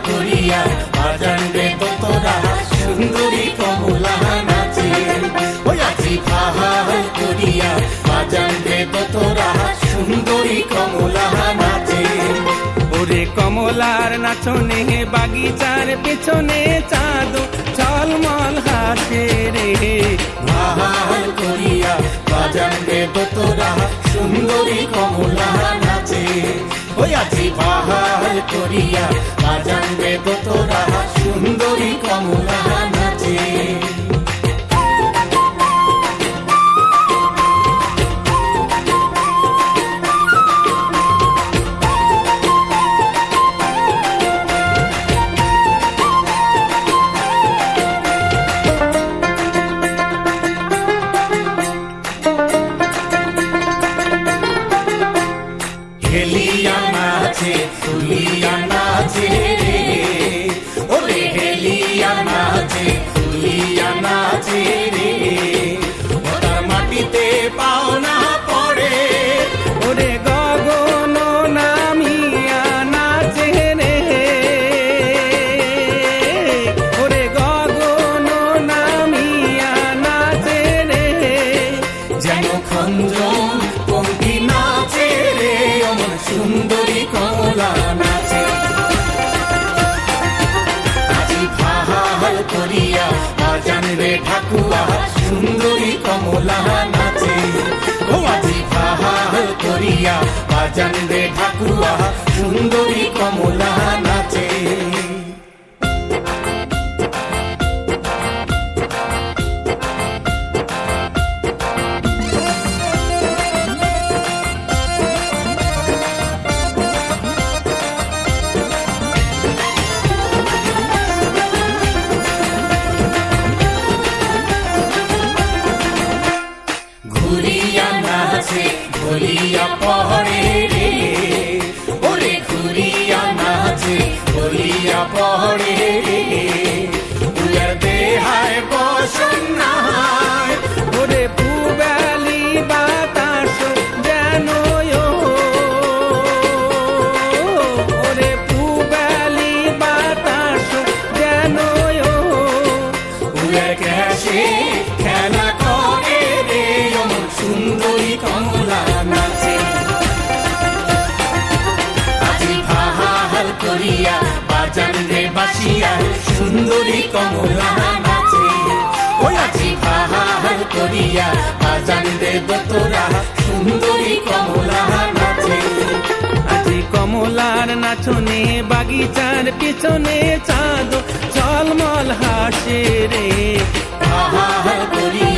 করিয়া বাজান রে তোরা সুন্দরী কমলা নাচে। ওই আজি ফাহাল করিয়া বাজান রে তোরা সুন্দরী কমলা নাচে। ওরে কমলার নাচনে বাগিচার পেছনে চাঁদ ঝলমল হাসে রে। ফাহাল করিয়া বাজান রে তোরা সুন্দরী কমলা নাচে। ওই আজি ফাহাল করিয়া বাজান রে তোরা সুন্দরী কমলা নাচে। হেলিয়া নাচে তুলিয়া নাচে রে। ওরে হেলিয়া নাচে তুলিয়া নাচে রে। ওটার মাটিতে পাও না পড়ে। ওরে গগন নামিয়া নাচে রে। ওরে গগন নামিয়া নাচে রে। যেন খঞ্জন পঙ্কি নাচে রে। অমন সুন্দরী কমলা নাচে। আজি ফাহাল করিয়া বাজান রে ঠাকুয়া সুন্দরী কমলা নাচে। ও আজি ফাহাল করিয়া বাজান রে ঠাকুয়া সুন্দরী কমলা নাচে। ঘুরিয়া নাচে ঘুরিয়া পহরে রে। ওরে ঘুরিয়া নাচে ঘুরিয়া পহরে রে। উয়ার দেহায় বসন নাই। ওরে পুবালি বাতাস যেন ওরে পুবালি বাতাস যেন উয়ার ক্যাশে খেলা করে রে। অমন সুন্দরী কমলা নাচে। আজি ফাহাল করিয়া বাজান রে বাসিয়া সুন্দরী কমলা নাচে। ওই আজি ফাহাল করিয়া বাজান রে তোরা সুন্দরী কমলা নাচে। আজি কমলার নাচনে বাগিচার পেছনে চাঁদ ঝলমল হাসে রে। ফাহাল করিয়া